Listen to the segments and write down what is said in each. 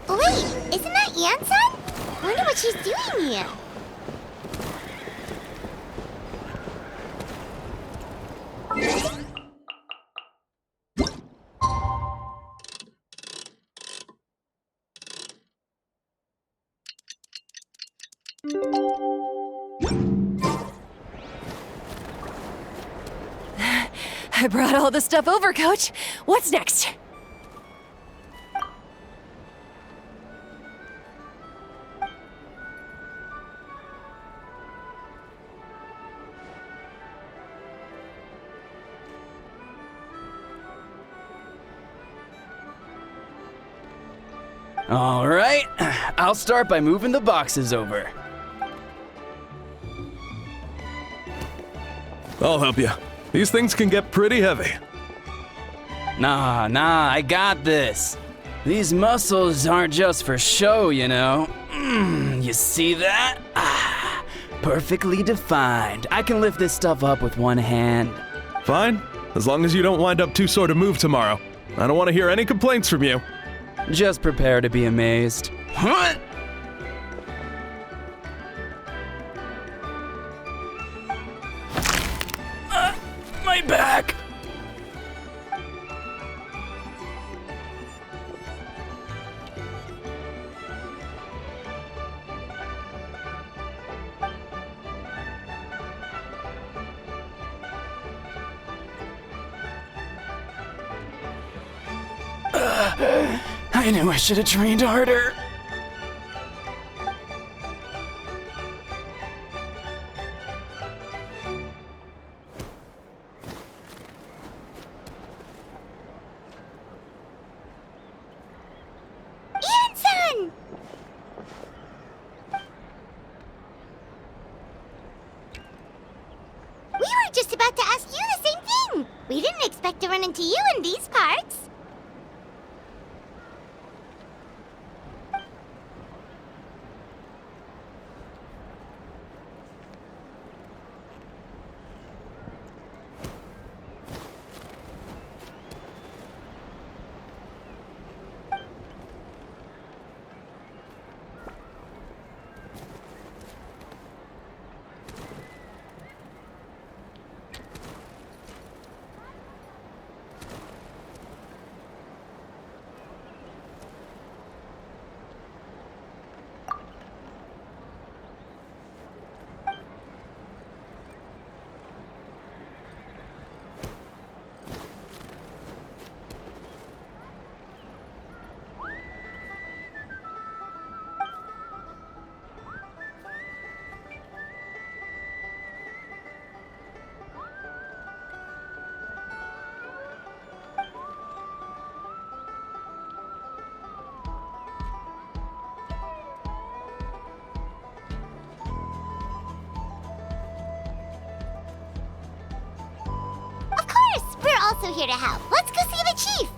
Wait, isn't that Yansan? Wonder what she's doing here. I brought all the stuff over, Coach. What's next? All right, I'll start by moving the boxes over. I'll help you. These things can get pretty heavy. Nah, I got this. These muscles aren't just for show, you know. You see that? Perfectly defined. I can lift this stuff up with one hand. Fine, as long as you don't wind up too sore to move tomorrow. I don't want to hear any complaints from you. Just prepare to be amazed. What? My back! I knew I should have trained harder. Yansan! We were just about to ask you the same thing. We didn't expect to run into you in these parts. We're also here to help. Let's go see the chief.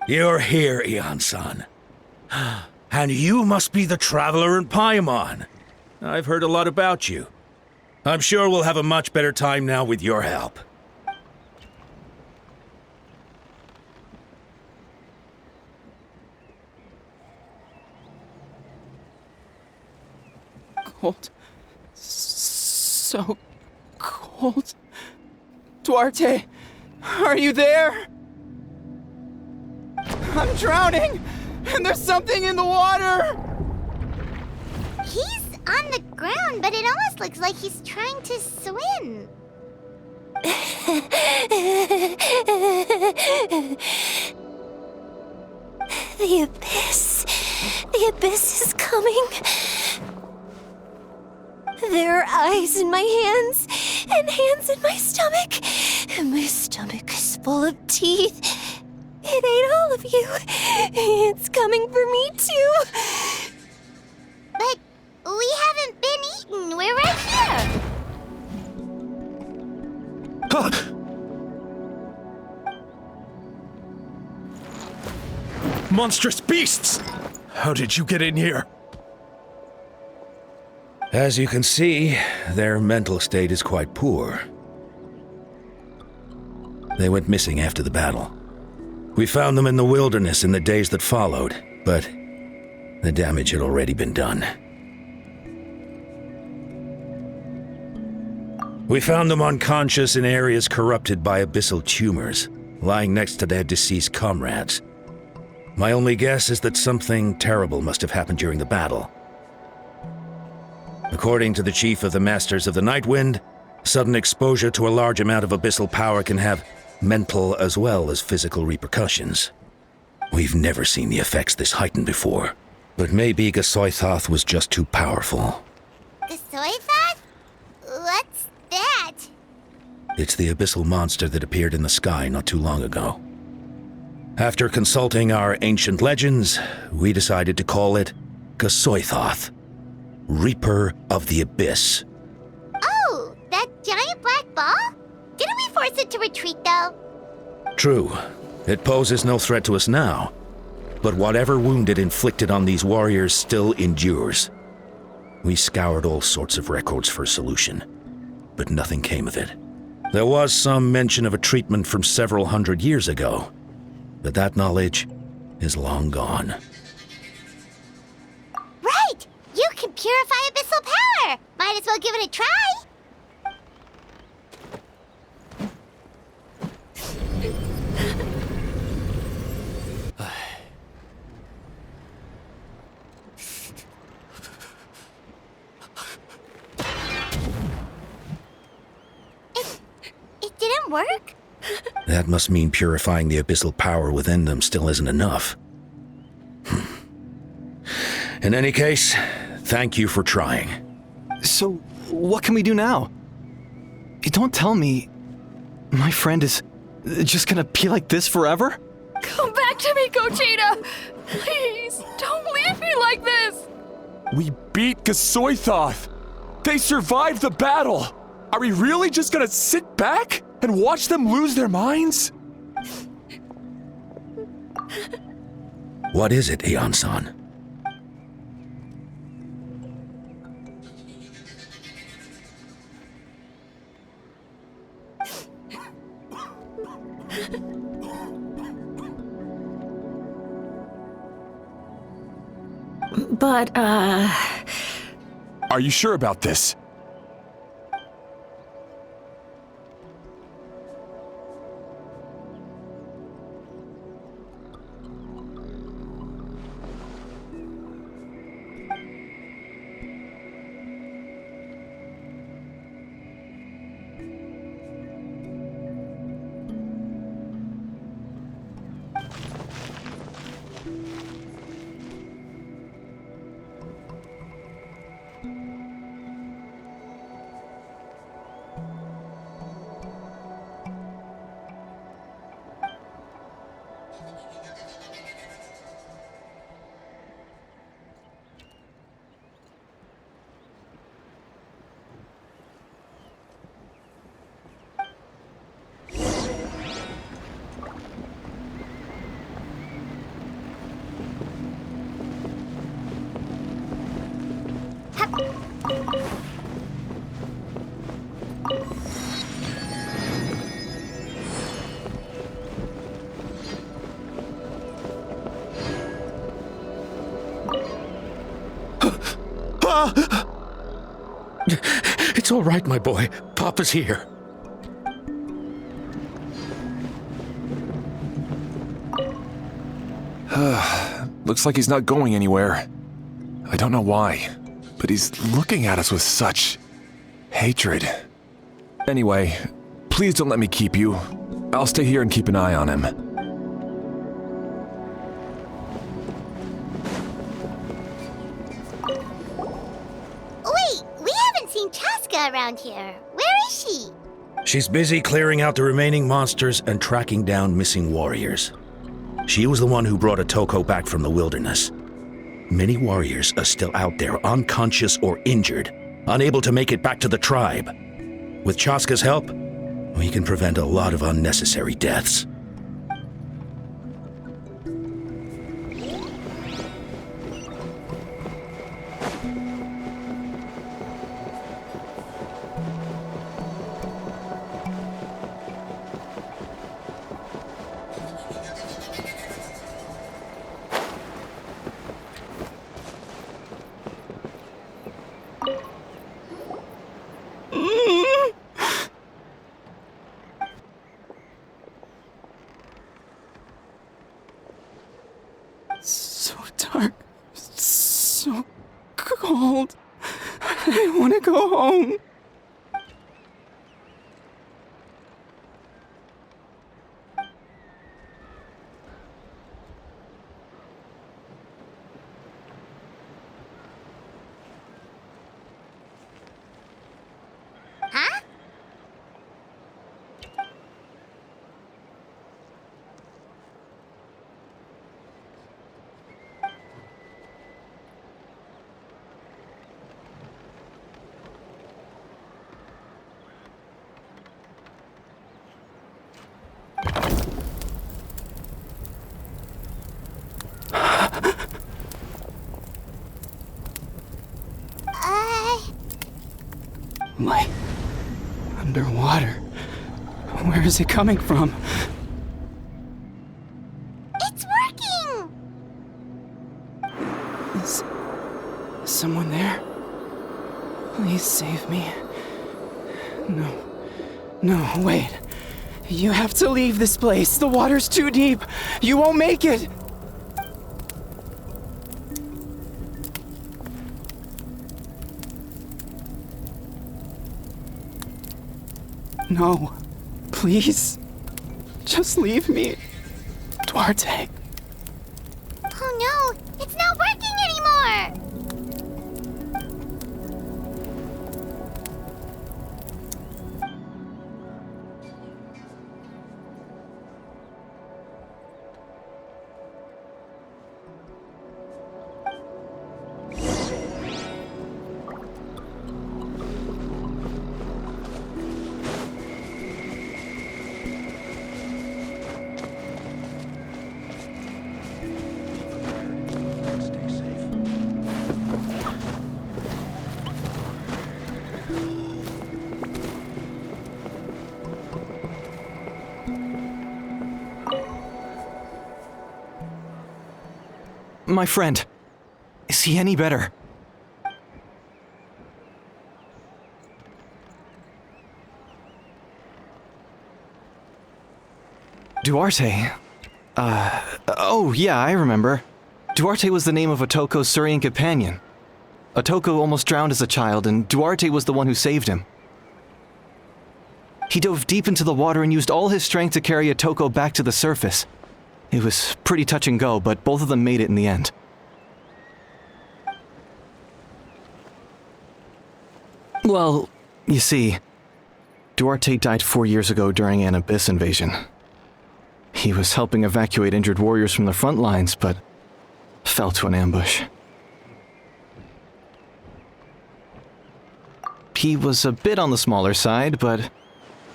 You're here, Eon-san. And you must be the traveler in Paimon. I've heard a lot about you. I'm sure we'll have a much better time now with your help. Cold. So cold. Duarte, are you there? I'm drowning, and there's something in the water! He's on the ground, but it almost looks like he's trying to swim. The abyss. The abyss is coming. There are eyes in my hands, and hands in my stomach. And my stomach is full of teeth. It ate all of you. It's coming for me, too. But we haven't been eaten. We're right here. Monstrous beasts! How did you get in here? As you can see, their mental state is quite poor. They went missing after the battle. We found them in the wilderness in the days that followed, but the damage had already been done. We found them unconscious in areas corrupted by abyssal tumors, lying next to their deceased comrades. My only guess is that something terrible must have happened during the battle. According to the chief of the Masters of the Nightwind, sudden exposure to a large amount of abyssal power can have mental as well as physical repercussions. We've never seen the effects this heightened before, but maybe Gasoithoth was just too powerful. The soy thought? What's that? It's the abyssal monster that appeared in the sky not too long ago. After consulting our ancient legends, we decided to call it Gasoithoth, Reaper of the Abyss. Oh, that giant black ball? Didn't we force it to retreat, though? True, it poses no threat to us now, but whatever wound it inflicted on these warriors still endures. We scoured all sorts of records for a solution, but nothing came of it. There was some mention of a treatment from several hundred years ago, but that knowledge is long gone. Right! You can purify abyssal power! Might as well give it a try! It didn't work? That must mean purifying the abyssal power within them still isn't enough. In any case, thank you for trying. So, what can we do now? Don't tell me my friend is just gonna be like this forever? Come back to me, Gogeta! Please, don't leave me like this! We beat Gasoithoth! They survived the battle! Are we really just gonna sit back and watch them lose their minds? What is it, Eon-san? But, Are you sure about this? It's all right, my boy. Papa's here. Looks like he's not going anywhere. I don't know why, but he's looking at us with such hatred. Anyway, please don't let me keep you. I'll stay here and keep an eye on him. Wait, we haven't seen Chaska around here. Where is she? She's busy clearing out the remaining monsters and tracking down missing warriors. She was the one who brought Otoko back from the wilderness. Many warriors are still out there, unconscious or injured, unable to make it back to the tribe. With Chaska's help, we can prevent a lot of unnecessary deaths. So dark, so cold. I want to go home. Huh? Light. Underwater. Where is it coming from? It's working! Is someone there? Please save me. No, wait. You have to leave this place. The water's too deep. You won't make it. No, please. Just leave me. Duarte. Oh no, it's not working anymore! My friend. Is he any better? Duarte? Oh yeah, I remember. Duarte was the name of Otoko's Surian companion. Otoko almost drowned as a child, and Duarte was the one who saved him. He dove deep into the water and used all his strength to carry Otoko back to the surface. It was pretty touch and go, but both of them made it in the end. Well, you see, Duarte died 4 years ago during an Abyss invasion. He was helping evacuate injured warriors from the front lines, but fell to an ambush. He was a bit on the smaller side, but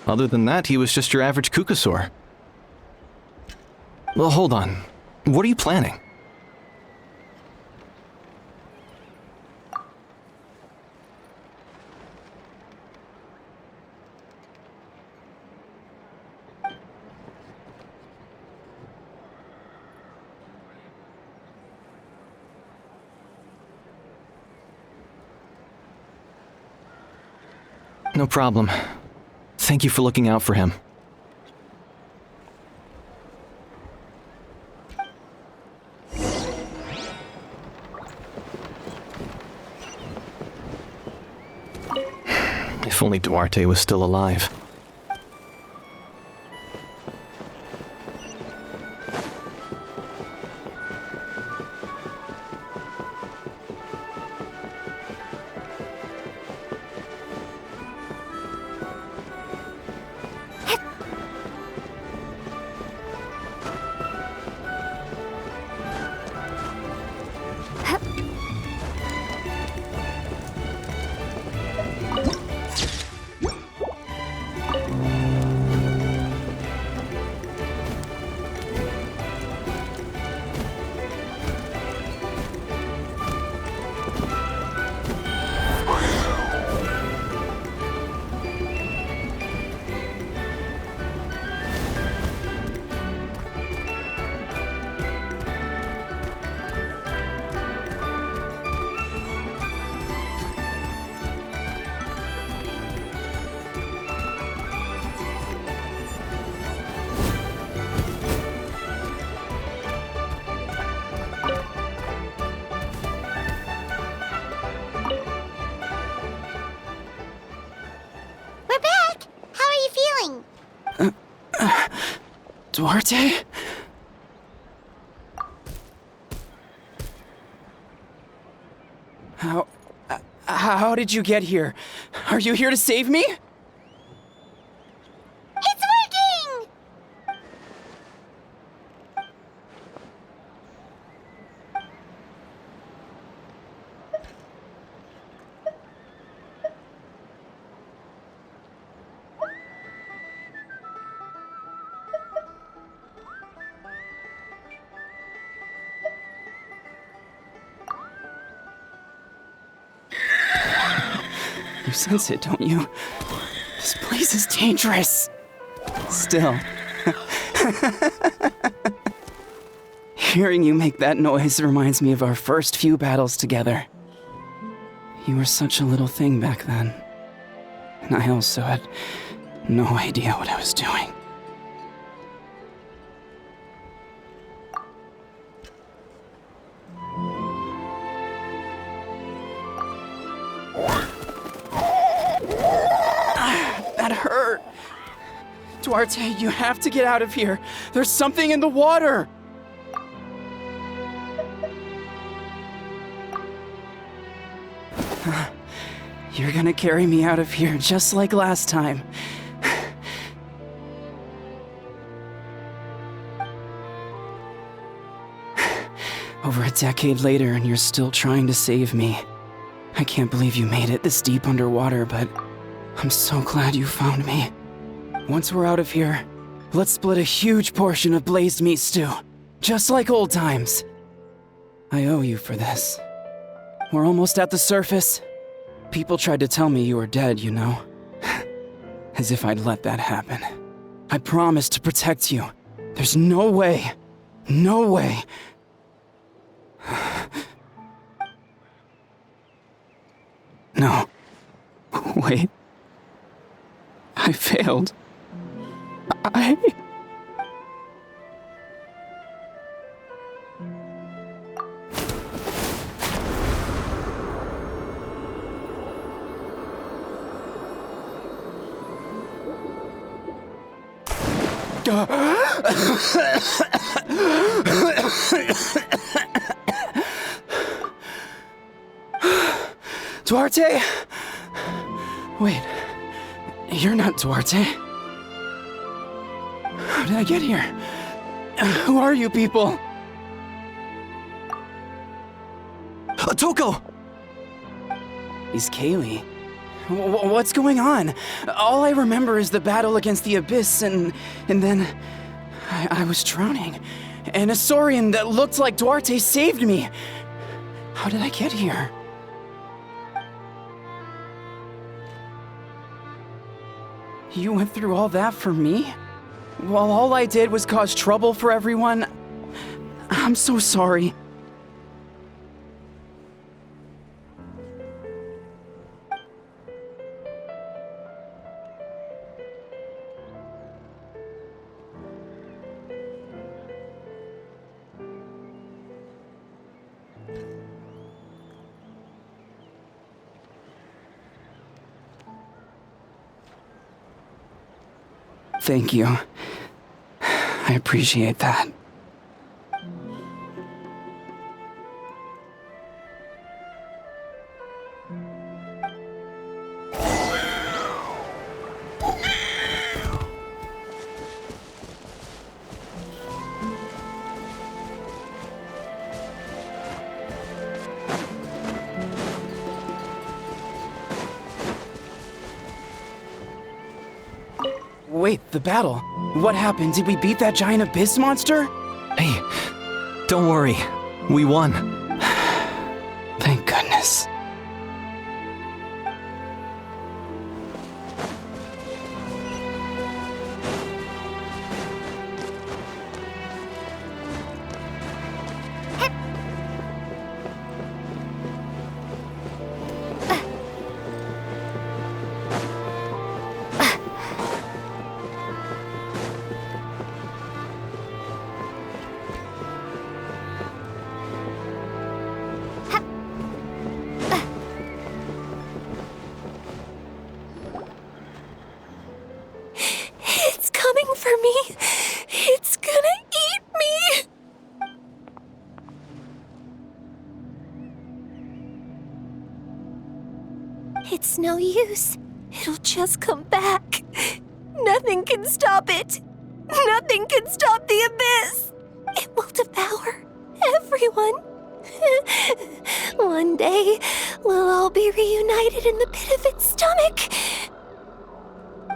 other than that, he was just your average Kukasaur. Well, hold on. What are you planning? No problem. Thank you for looking out for him. If only Duarte was still alive. We're back! How are you feeling? Duarte? How did you get here? Are you here to save me? It's working! You sense it, don't you? This place is dangerous. Still. Hearing you make that noise reminds me of our first few battles together. You were such a little thing back then. And I also had no idea what I was doing. That hurt. Duarte, you have to get out of here. There's something in the water. You're gonna carry me out of here just like last time. Over a decade later, and you're still trying to save me. I can't believe you made it this deep underwater, but I'm so glad you found me. Once we're out of here, let's split a huge portion of blazed meat stew, just like old times. I owe you for this. We're almost at the surface. People tried to tell me you were dead, you know. As if I'd let that happen. I promised to protect you. There's no way. No way. No. Wait. I failed. I... Duarte? Wait, you're not Duarte. How did I get here? Who are you people? Toko! He's Kaylee. What's going on? All I remember is the battle against the Abyss, and then I was drowning. And a Saurian that looked like Duarte saved me. How did I get here? You went through all that for me? While all I did was cause trouble for everyone? I'm so sorry. Thank you. I appreciate that. Wait, the battle. What happened? Did we beat that giant abyss monster? Hey, don't worry. We won. Thank goodness. It's coming for me. It's gonna eat me. It's no use. It'll just come back. Nothing can stop it. Nothing can stop the abyss. It will devour everyone. One day, we'll all be reunited in the pit of its stomach.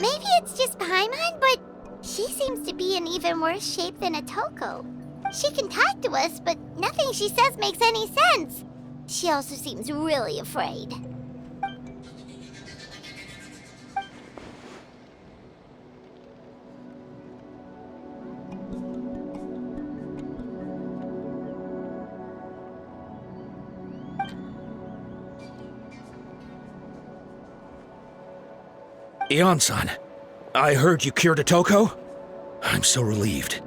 Maybe it's just Paimon, but she seems to be in even worse shape than Atoko. She can talk to us, but nothing she says makes any sense. She also seems really afraid. Ion-san, I heard you cured Atoko? I'm so relieved.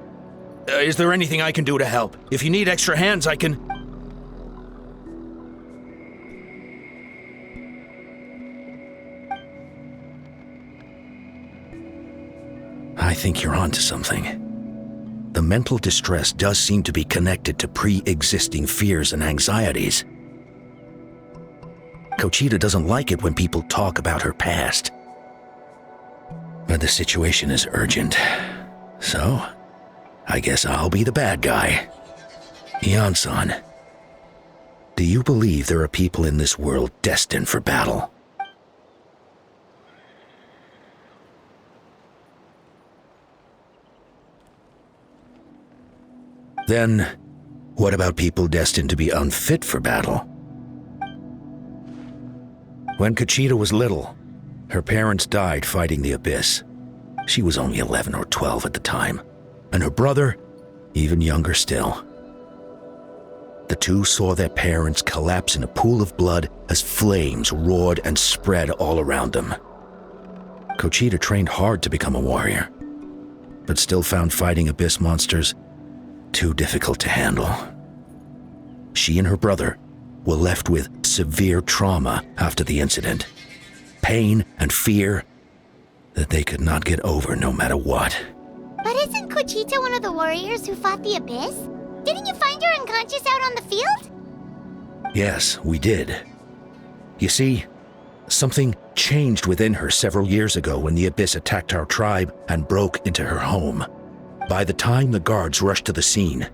Is there anything I can do to help? If you need extra hands, I can... I think you're onto something. The mental distress does seem to be connected to pre-existing fears and anxieties. Kochita doesn't like it when people talk about her past. But the situation is urgent, so I guess I'll be the bad guy. Ion-san, do you believe there are people in this world destined for battle? Then, what about people destined to be unfit for battle? When Kochita was little, her parents died fighting the abyss. She was only 11 or 12 at the time, and her brother, even younger still. The two saw their parents collapse in a pool of blood as flames roared and spread all around them. Kochita trained hard to become a warrior, but still found fighting abyss monsters too difficult to handle. She and her brother were left with severe trauma after the incident. Pain and fear that they could not get over no matter what. But isn't Kochita one of the warriors who fought the abyss? Didn't you find her unconscious out on the field? Yes, we did. You see, something changed within her several years ago when the abyss attacked our tribe and broke into her home. By the time the guards rushed to the scene,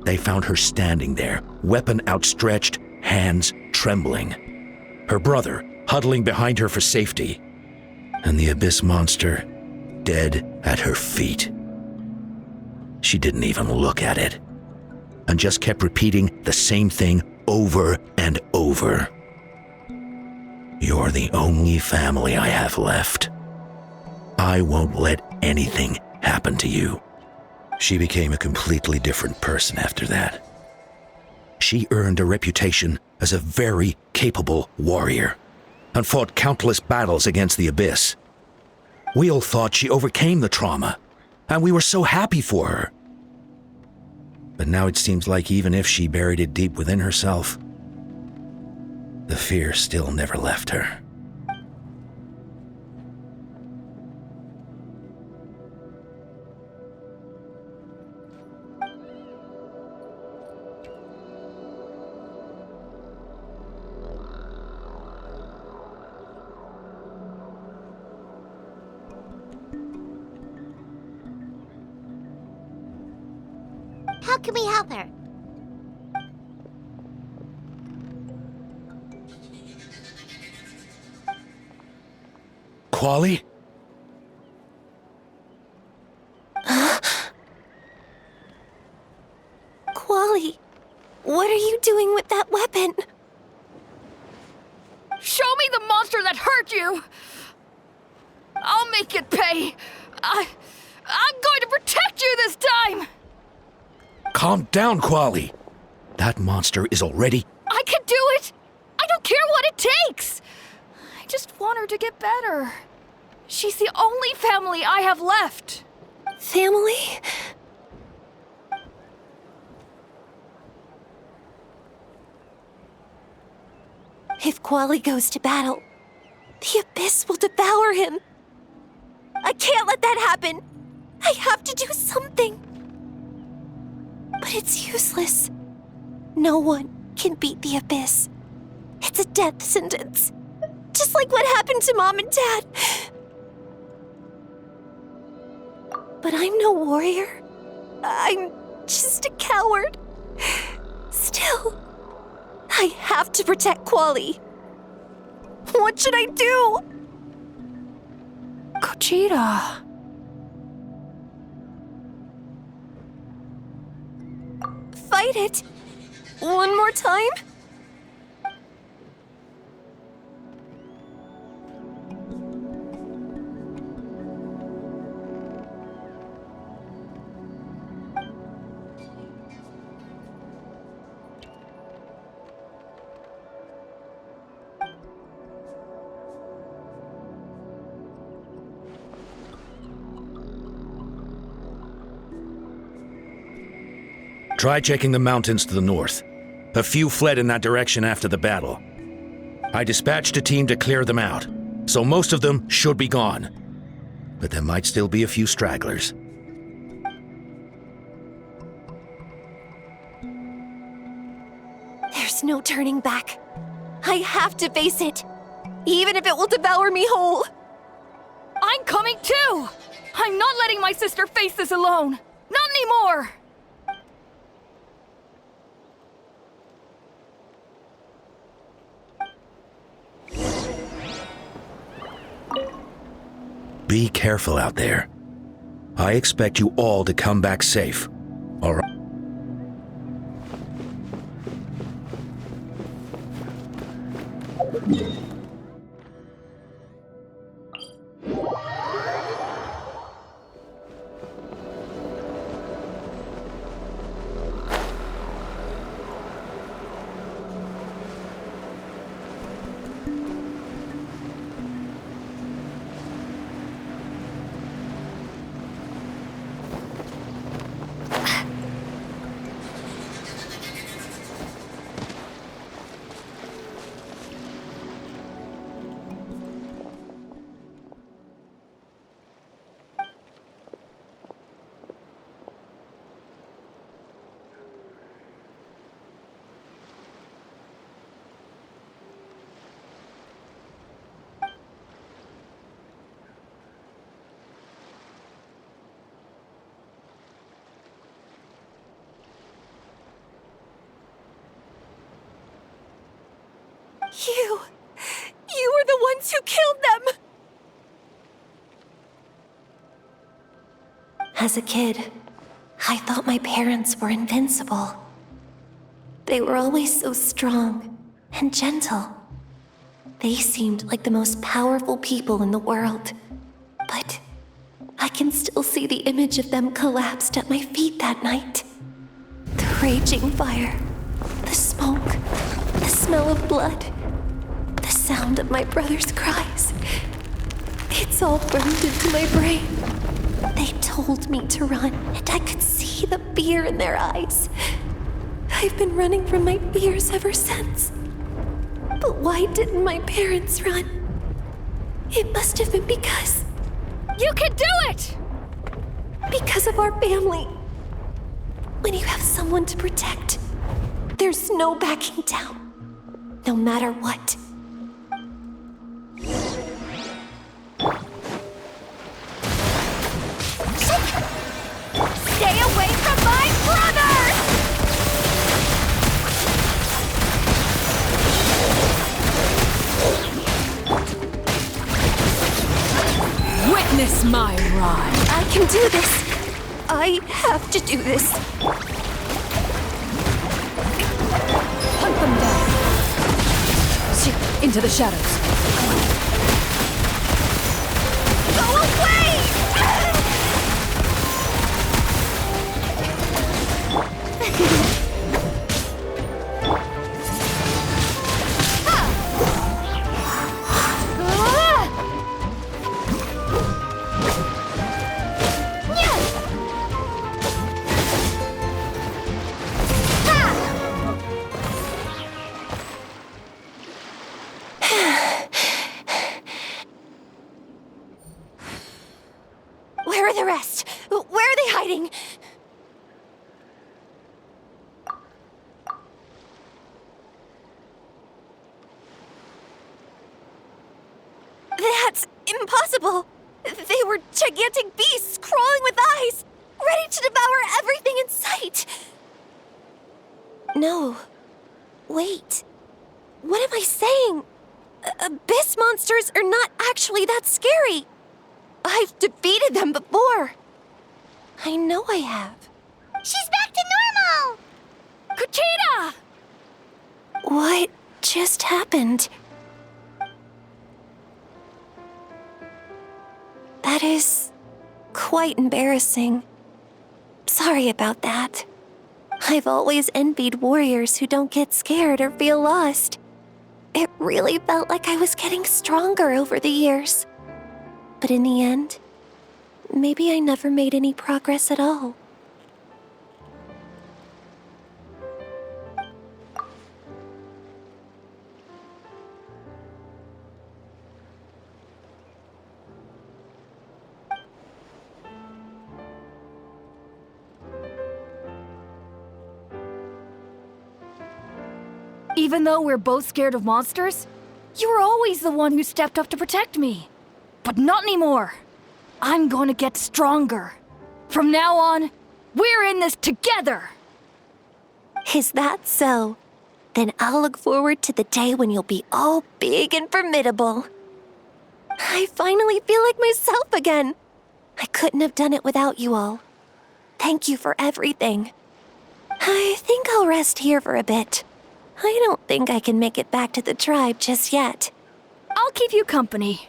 they found her standing there, weapon outstretched, hands trembling. Her brother huddling behind her for safety, and the abyss monster dead at her feet. She didn't even look at it, and just kept repeating the same thing over and over. You're the only family I have left. I won't let anything happen to you. She became a completely different person after that. She earned a reputation as a very capable warrior and fought countless battles against the abyss. We all thought she overcame the trauma, and we were so happy for her. But now it seems like even if she buried it deep within herself, the fear still never left her. How can we help her? Quali? Quali, what are you doing with that weapon? Show me the monster that hurt you! I'll make it pay! I'm going to protect you this time! Calm down, Quali. That monster is already... I can do it! I don't care what it takes! I just want her to get better. She's the only family I have left. Family? If Quali goes to battle, the Abyss will devour him. I can't let that happen. I have to do something. But it's useless. No one can beat the Abyss. It's a death sentence. Just like what happened to Mom and Dad. But I'm no warrior. I'm just a coward. Still, I have to protect Quali. What should I do? Gogeta. Fight it. One more time? Try checking the mountains to the north. A few fled in that direction after the battle. I dispatched a team to clear them out, so most of them should be gone. But there might still be a few stragglers. There's no turning back. I have to face it, even if it will devour me whole. I'm coming too! I'm not letting my sister face this alone! Not anymore! Be careful out there. I expect you all to come back safe. All right? You were the ones who killed them! As a kid, I thought my parents were invincible. They were always so strong and gentle. They seemed like the most powerful people in the world. But I can still see the image of them collapsed at my feet that night. The raging fire, the smoke, the smell of blood, the sound of my brother's cries. It's all burned into my brain. They told me to run, and I could see the fear in their eyes. I've been running from my fears ever since. But why didn't my parents run? It must have been because... You can do it! Because of our family. When you have someone to protect, there's no backing down, no matter what. Stay away from my brother! is my ride. I can do this. I have to do this. Hunt them down. Shoot, into the shadows. Go away! Where are the rest? Where are they hiding? That's impossible! They were gigantic beasts crawling with eyes, ready to devour everything in sight! No. Wait. What am I saying? Abyss monsters are not actually that scary. I've defeated them before. I know I have. She's back to normal! Kuchita! What just happened? That is quite embarrassing. Sorry about that. I've always envied warriors who don't get scared or feel lost. It really felt like I was getting stronger over the years. But in the end, maybe I never made any progress at all. Even though we're both scared of monsters, you were always the one who stepped up to protect me. But not anymore. I'm going to get stronger. From now on, we're in this together. Is that so? Then I'll look forward to the day when you'll be all big and formidable. I finally feel like myself again. I couldn't have done it without you all. Thank you for everything. I think I'll rest here for a bit. I don't think I can make it back to the tribe just yet. I'll keep you company.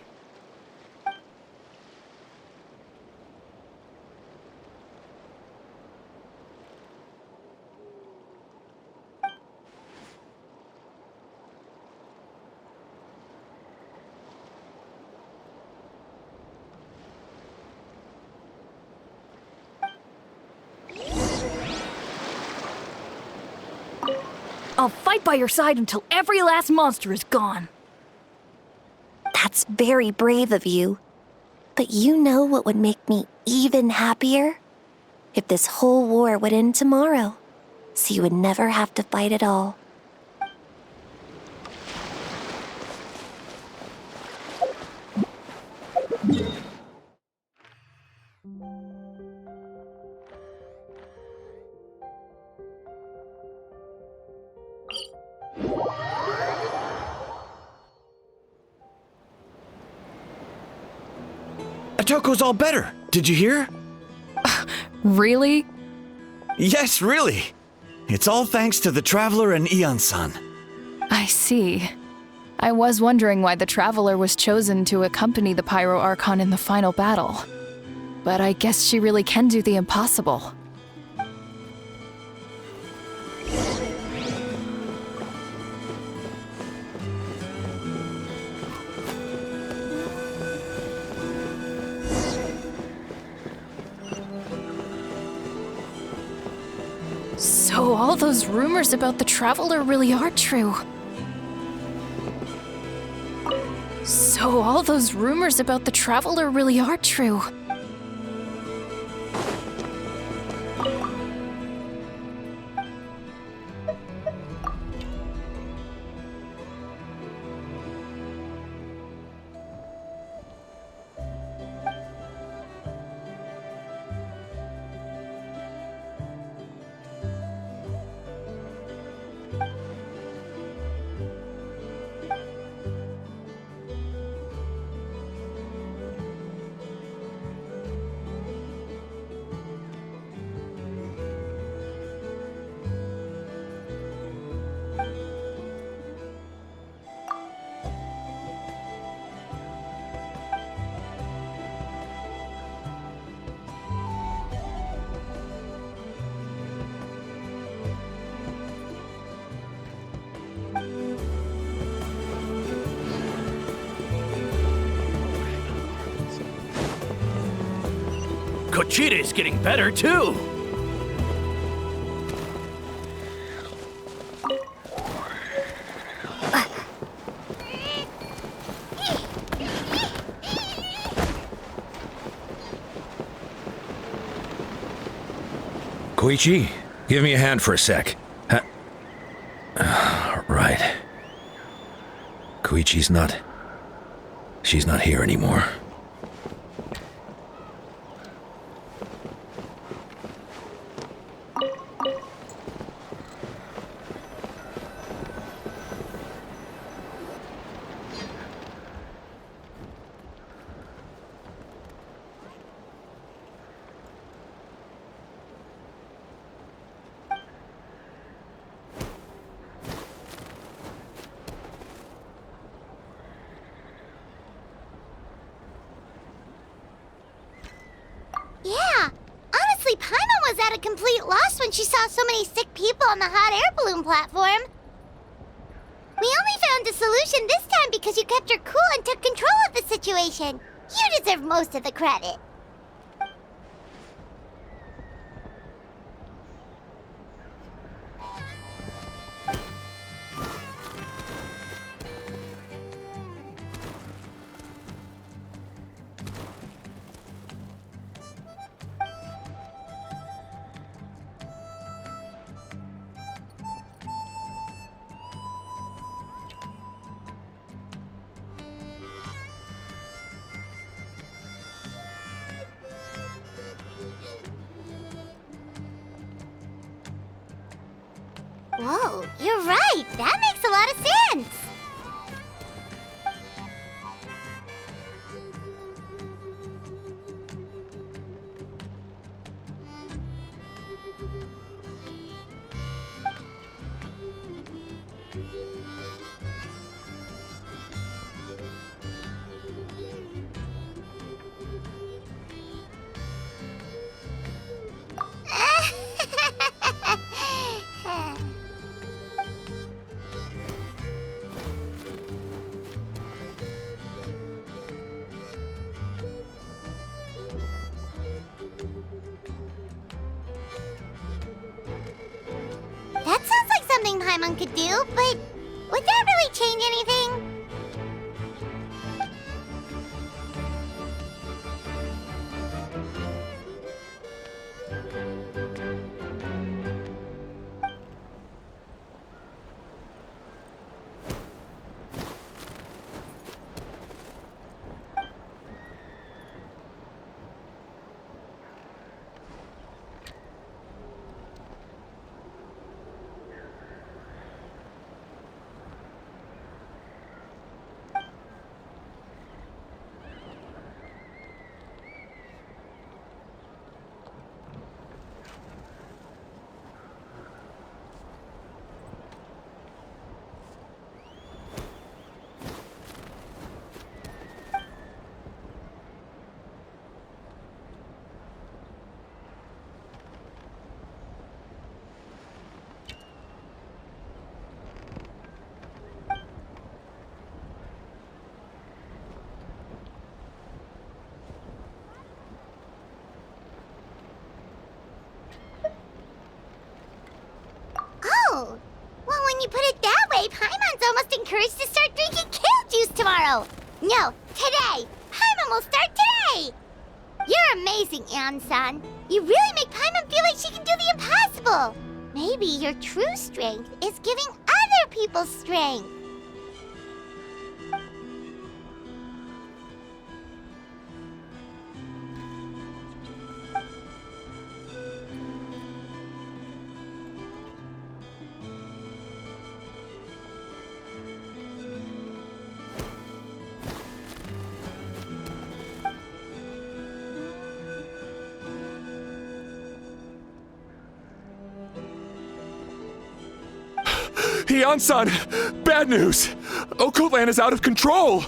I'll fight by your side until every last monster is gone. That's very brave of you. But you know what would make me even happier? If this whole war would end tomorrow, so you would never have to fight at all. Atoko's all better. Did you hear? Really? Yes, really. It's all thanks to the Traveler and Ian-san. I see. I was wondering why the Traveler was chosen to accompany the Pyro Archon in the final battle. But I guess she really can do the impossible. So all those rumors about the Traveler really are true. So all those rumors about the Traveler really are true. Chide's getting better too. Koichi, give me a hand for a sec. Right. Koichi's not... She's not here anymore. Yeah, honestly, Paimon was at a complete loss when she saw so many sick people on the hot air balloon platform. We only found a solution this time because you kept her cool and took control of the situation. You deserve most of the credit. Whoa, you're right. That makes a lot of sense. That sounds like something Paimon could do, but would that really change anything? Oh, well, when you put it that way, Paimon's almost encouraged to start drinking kale juice tomorrow. No, today. Paimon will start today. You're amazing, Ann-san. You really make Paimon feel like she can do the impossible. Maybe your true strength is giving other people strength. Heian-san! Bad news! Okoland is out of control!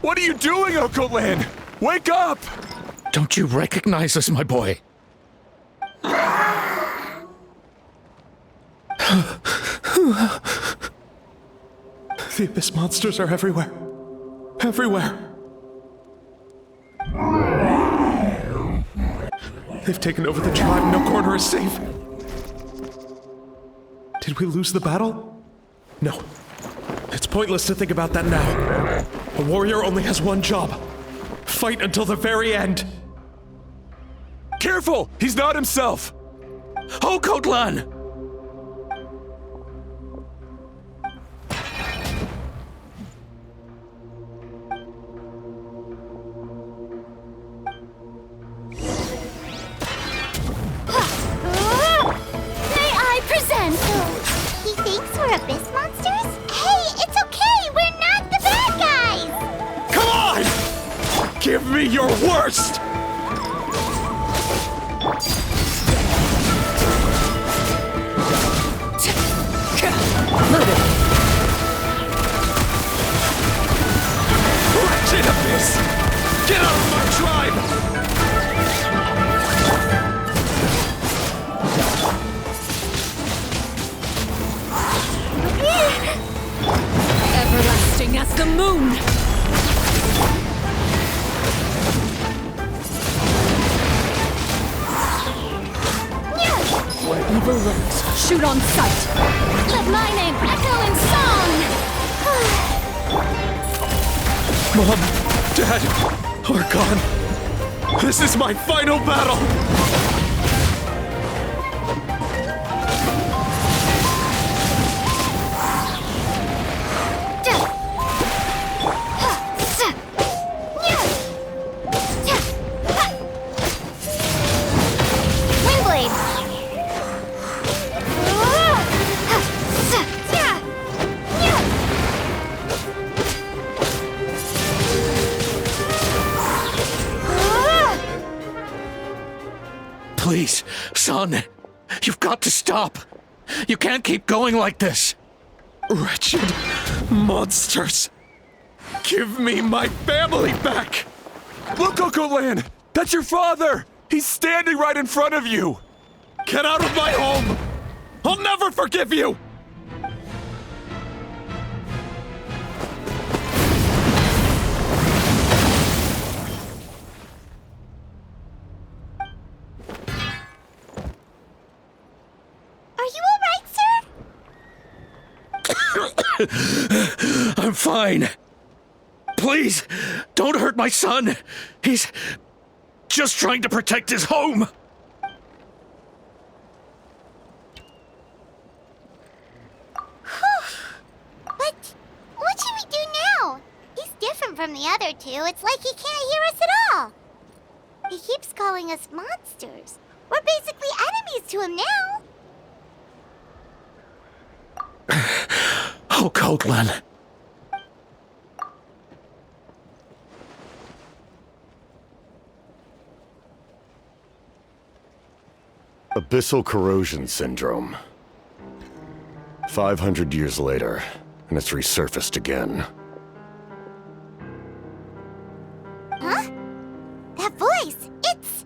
What are you doing, Okolan? Wake up! Don't you recognize us, my boy? The Abyss monsters are everywhere. Everywhere. They've taken over the tribe. No corner is safe. Did we lose the battle? No. It's pointless to think about that now. A warrior only has one job. Fight until the very end. Careful! He's not himself! Okotlan! May I present? He thinks we're Abyss monsters? Hey, it's okay! We're not the bad guys! Come on! Give me your worst! Wretched Abyss! Get out of my tribe! Everlasting as the moon! Where evil lurks, shoot on sight! Let my name echo in song! Mom, Dad, are gone. This is my final battle! Windblade! Please, son, you've got to stop. You can't keep going like this. Wretched monsters! Give me my family back! Look, Okolan! That's your father! He's standing right in front of you! Get out of my home! I'll never forgive you! Are you alright, sir? I'm fine. Please, don't hurt my son. He's just trying to protect his home. But what should we do now? He's different from the other two. It's like he can't hear us at all. He keeps calling us monsters. We're basically enemies to him now. Oh, Coatlan. Abyssal corrosion syndrome. 500 years later, and it's resurfaced again. Huh? That voice, it's...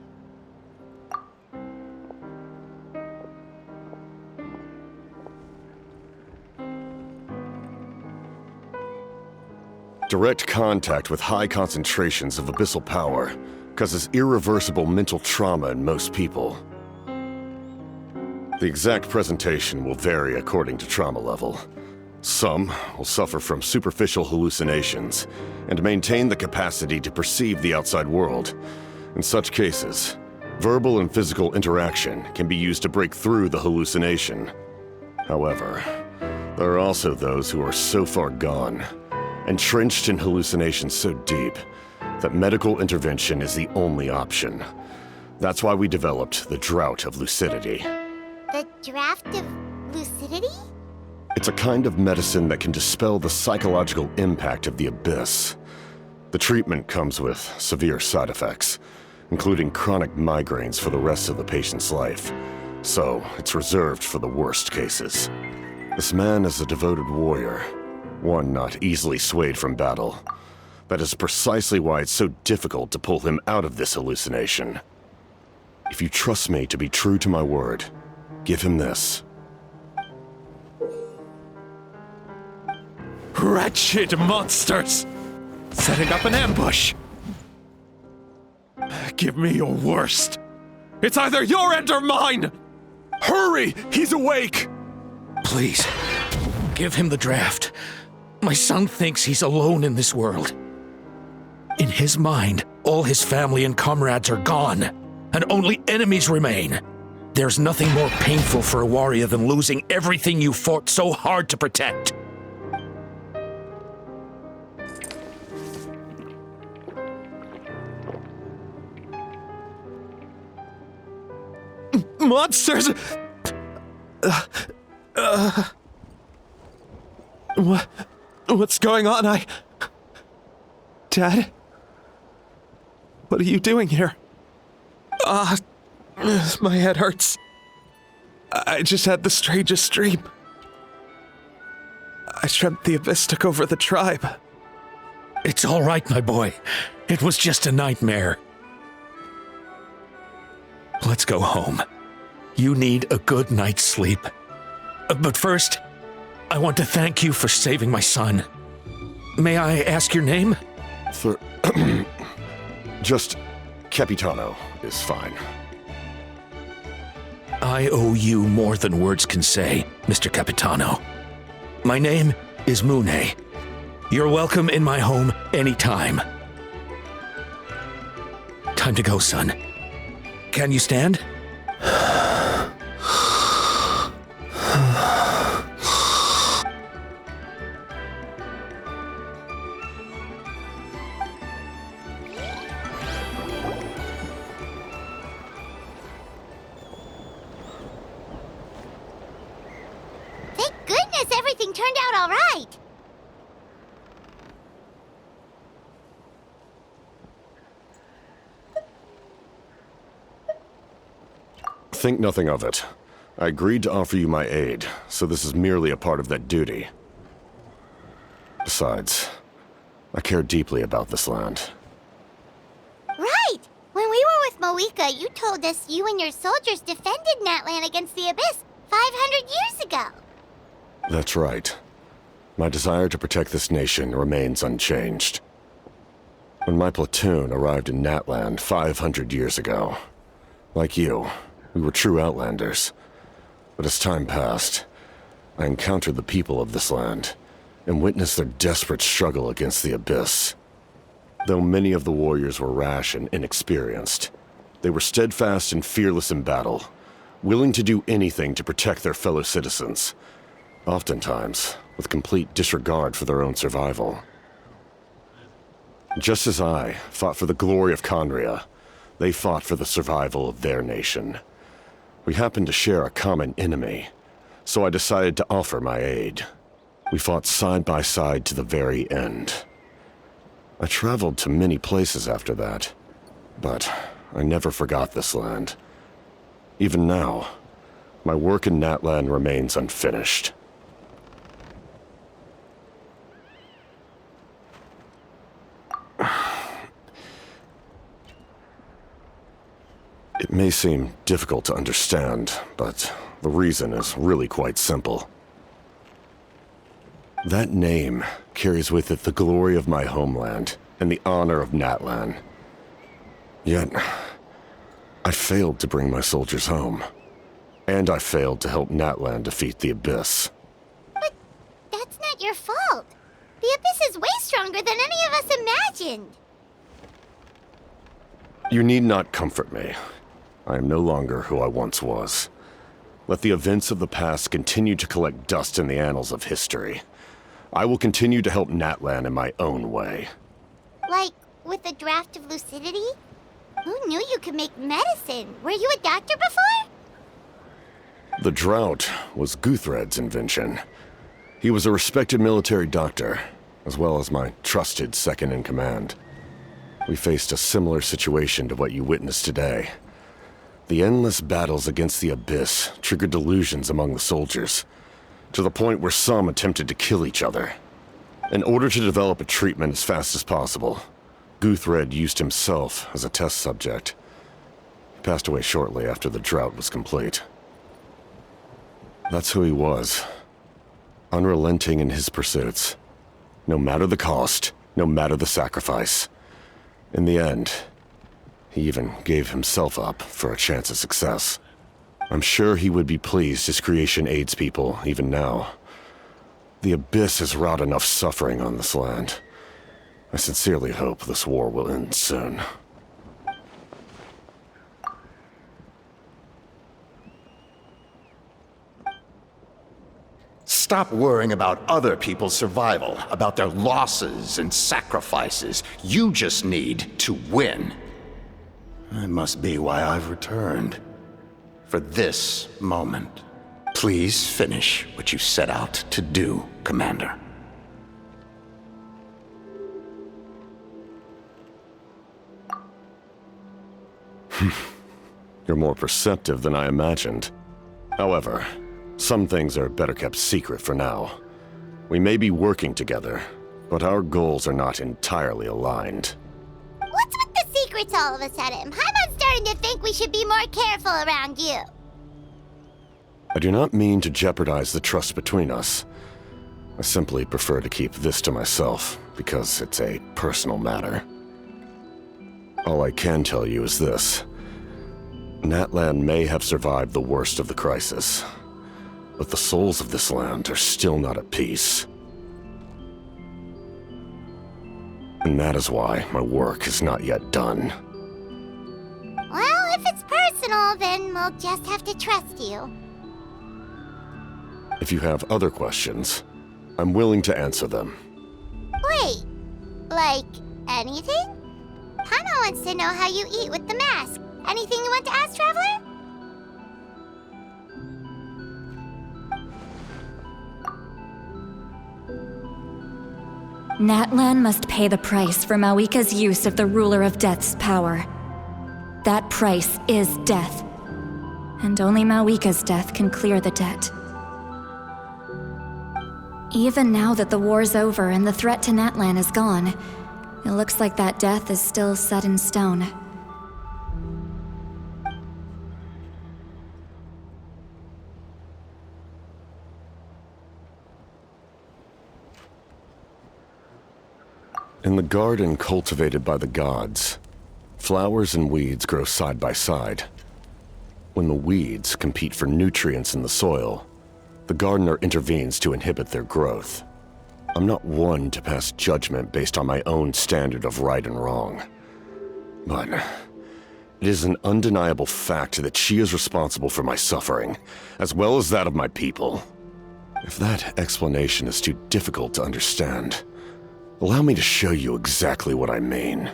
Direct contact with high concentrations of abyssal power causes irreversible mental trauma in most people. The exact presentation will vary according to trauma level. Some will suffer from superficial hallucinations and maintain the capacity to perceive the outside world. In such cases, verbal and physical interaction can be used to break through the hallucination. However, there are also those who are so far gone, entrenched in hallucinations so deep, that medical intervention is the only option. That's why we developed the Drought of Lucidity. The draft of lucidity? It's a kind of medicine that can dispel the psychological impact of the abyss. The treatment comes with severe side effects, including chronic migraines for the rest of the patient's life. So, it's reserved for the worst cases. This man is a devoted warrior, one not easily swayed from battle. That is precisely why it's so difficult to pull him out of this hallucination. If you trust me to be true to my word, give him this. Wretched monsters! Setting up an ambush! Give me your worst. It's either your end or mine! Hurry! He's awake! Please, give him the draft. My son thinks he's alone in this world. In his mind, all his family and comrades are gone, and only enemies remain. There's nothing more painful for a warrior than losing everything you fought so hard to protect. Monsters! What's going on? Dad? What are you doing here? My head hurts. I just had the strangest dream. I dreamt the Abyss took over the tribe. It's all right, my boy. It was just a nightmare. Let's go home. You need a good night's sleep. But first, I want to thank you for saving my son. May I ask your name? Just Capitano is fine. I owe you more than words can say, Mr. Capitano. My name is Mune. You're welcome in my home anytime. Time to go, son. Can you stand? Thank goodness everything turned out all right. Think nothing of it. I agreed to offer you my aid, so this is merely a part of that duty. Besides, I care deeply about this land. Right! When we were with Moika, you told us you and your soldiers defended Natlan against the Abyss 500 years ago. That's right. My desire to protect this nation remains unchanged. When my platoon arrived in Natland 500 years ago, like you, we were true outlanders. But as time passed, I encountered the people of this land and witnessed their desperate struggle against the Abyss. Though many of the warriors were rash and inexperienced, they were steadfast and fearless in battle, willing to do anything to protect their fellow citizens, oftentimes with complete disregard for their own survival. Just as I fought for the glory of Conria, they fought for the survival of their nation. We happened to share a common enemy, so I decided to offer my aid. We fought side by side to the very end. I traveled to many places after that, but I never forgot this land. Even now, my work in Natlan remains unfinished. It may seem difficult to understand, but the reason is really quite simple. That name carries with it the glory of my homeland and the honor of Natlan. Yet, I failed to bring my soldiers home. And I failed to help Natlan defeat the Abyss. But that's not your fault. The Abyss is way stronger than any of us imagined. You need not comfort me. I am no longer who I once was. Let the events of the past continue to collect dust in the annals of history. I will continue to help Natlan in my own way. Like, with the draft of lucidity? Who knew you could make medicine? Were you a doctor before? The drought was Guthred's invention. He was a respected military doctor, as well as my trusted second-in-command. We faced a similar situation to what you witnessed today. The endless battles against the Abyss triggered delusions among the soldiers, to the point where some attempted to kill each other. In order to develop a treatment as fast as possible, Guthred used himself as a test subject. He passed away shortly after the drought was complete. That's who he was. Unrelenting in his pursuits. No matter the cost, no matter the sacrifice. In the end, he even gave himself up for a chance at success. I'm sure he would be pleased his creation aids people, even now. The Abyss has wrought enough suffering on this land. I sincerely hope this war will end soon. Stop worrying about other people's survival, about their losses and sacrifices. You just need to win. That must be why I've returned. For this moment. Please finish what you set out to do, Commander. You're more perceptive than I imagined. However, some things are better kept secret for now. We may be working together, but our goals are not entirely aligned. What's with the secrets all of a sudden? Paimon's starting to think we should be more careful around you. I do not mean to jeopardize the trust between us. I simply prefer to keep this to myself, because it's a personal matter. All I can tell you is this. Natlan may have survived the worst of the crisis, but the souls of this land are still not at peace. And that is why my work is not yet done. Well, if it's personal, then we'll just have to trust you. If you have other questions, I'm willing to answer them. Wait, like anything? Paimon wants to know how you eat with the mask. Anything you want to ask, Traveler? Natlan must pay the price for Mawika's use of the Ruler of Death's power. That price is death. And only Mawika's death can clear the debt. Even now that the war's over and the threat to Natlan is gone, it looks like that death is still set in stone. In the garden cultivated by the gods, flowers and weeds grow side by side. When the weeds compete for nutrients in the soil, the gardener intervenes to inhibit their growth. I'm not one to pass judgment based on my own standard of right and wrong. But it is an undeniable fact that she is responsible for my suffering, as well as that of my people. If that explanation is too difficult to understand, allow me to show you exactly what I mean.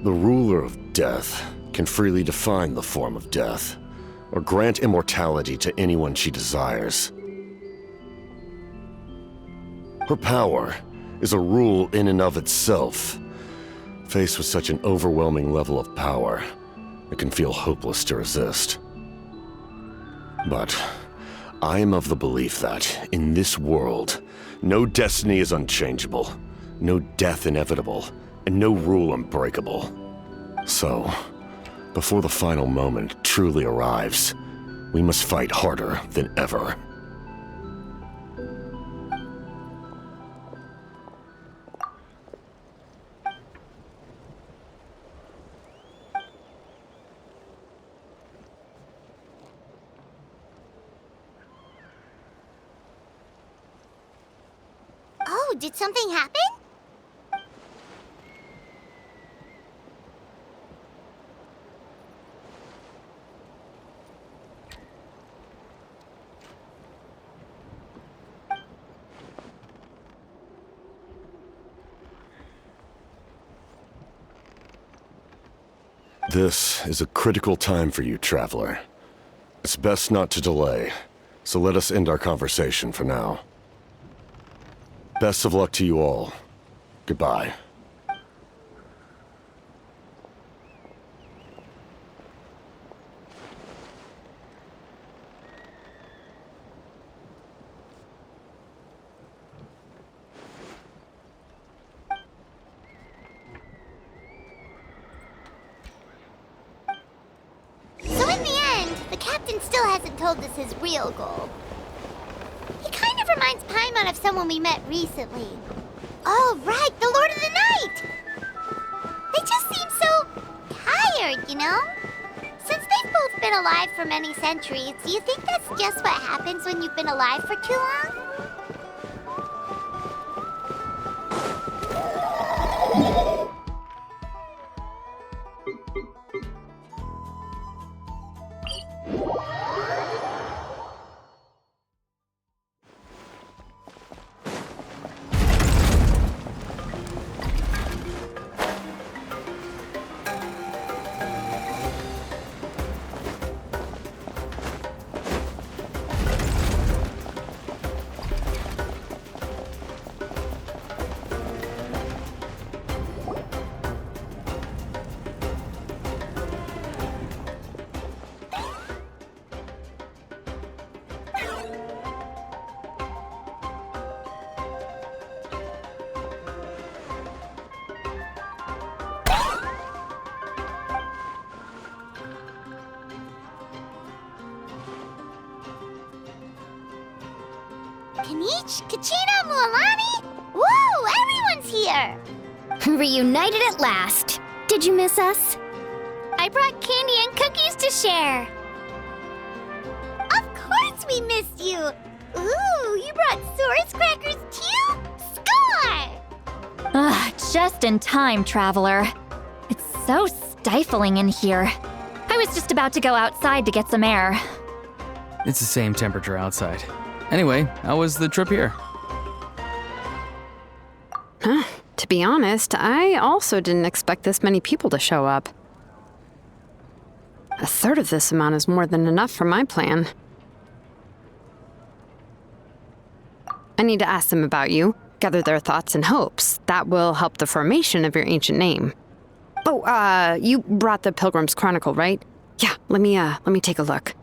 The ruler of death can freely define the form of death, or grant immortality to anyone she desires. Her power is a rule in and of itself. Faced with such an overwhelming level of power, it can feel hopeless to resist. But I am of the belief that, in this world, no destiny is unchangeable, no death inevitable, and no rule unbreakable. So, before the final moment truly arrives, we must fight harder than ever. Oh, did something happen? This is a critical time for you, Traveler. It's best not to delay. So let us end our conversation for now. Best of luck to you all. Goodbye. So in the end, the captain still hasn't told us his real goal. He kind of reminds Paimon of someone we met recently. Oh, right, the Lord of the Night! They just seem so tired, you know? Since they've both been alive for many centuries, do you think that's just what happens when you've been alive for too long? Kanich, Kachina, Mualani? Woo, everyone's here! Reunited at last. Did you miss us? I brought candy and cookies to share. Of course we missed you. Ooh, you brought Source crackers too? Score! Just in time, Traveler. It's so stifling in here. I was just about to go outside to get some air. It's the same temperature outside. Anyway, how was the trip here? To be honest, I also didn't expect this many people to show up. A third of this amount is more than enough for my plan. I need to ask them about you, gather their thoughts and hopes. That will help the formation of your ancient name. Oh, you brought the Pilgrim's Chronicle, right? Yeah, let me take a look.